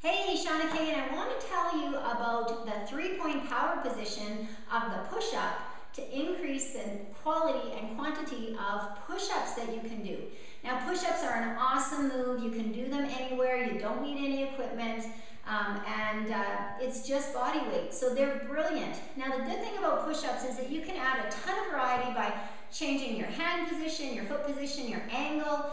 Hey, Shawna K, and I want to tell you about the three-point power position of the push-up to increase the quality and quantity of push-ups that you can do. Now, push-ups are an awesome move. You can do them anywhere. You don't need any equipment, and it's just body weight, so they're brilliant. Now, the good thing about push-ups is that you can add a ton of variety by changing your hand position, your foot position, your angle,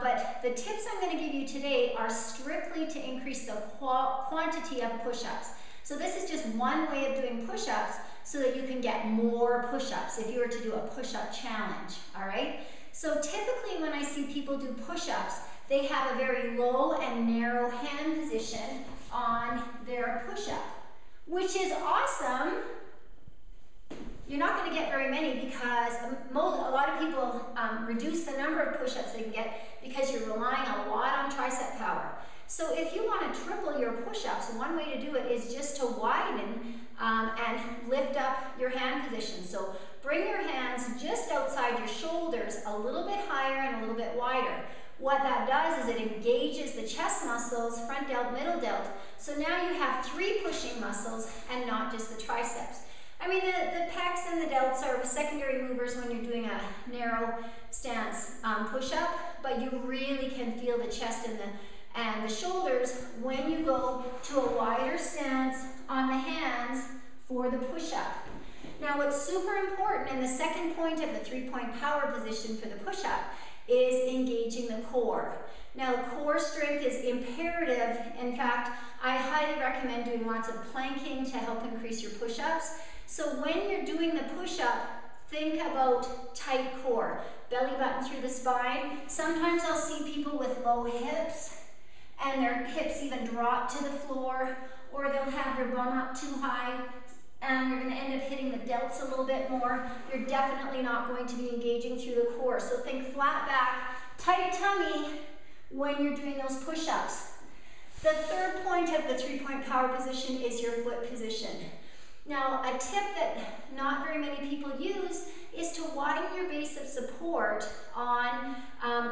but the tips I'm going to give you today are strictly to increase the quantity of push-ups. So this is just one way of doing push-ups so that you can get more push-ups if you were to do a push-up challenge, all right? So typically when I see people do push-ups, they have a very low and narrow hand position on their push-up, which is awesome. You're not going to get very many because a lot of people reduce the number of push-ups they can get because you're relying a lot on tricep power. So if you want to triple your push-ups, one way to do it is just to widen and lift up your hand position. So bring your hands just outside your shoulders, a little bit higher and a little bit wider. What that does is it engages the chest muscles, front delt, middle delt. So now you have three pushing muscles and not just the triceps. I mean, the pecs and the delts are secondary movers when you're doing a narrow stance push-up, but you really can feel the chest and the shoulders when you go to a wider stance on the hands for the push-up. Now, what's super important in the second point of the three-point power position for the push-up is engaging the core. Now, core strength is imperative. In fact, I highly recommend doing lots of planking to help increase your push-ups. So when you're doing the push-up, think about tight core, belly button through the spine. Sometimes I'll see people with low hips and their hips even drop to the floor, or they'll have their bum up too high and you're going to end up hitting the delts a little bit more. You're definitely not going to be engaging through the core. So think flat back, tight tummy when you're doing those push-ups. The third point of the three-point power position is your foot position. Now, a tip that not very many people use is to widen your base of support on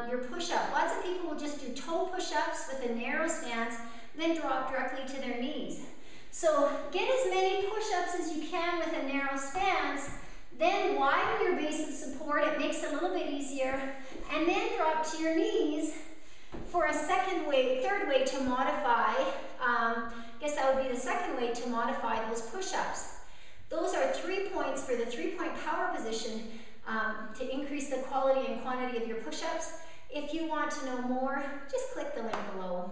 your push-up. Lots of people will just do toe push-ups with a narrow stance, then drop directly to their knees. So get as many push-ups as you can with a narrow stance, then widen your base of support. It makes it a little bit easier, and then drop to your knees for a third way to modify. I guess that would be the second way to modify those push-ups. Those are 3 points for the three-point power position to increase the quality and quantity of your push-ups. If you want to know more, just click the link below.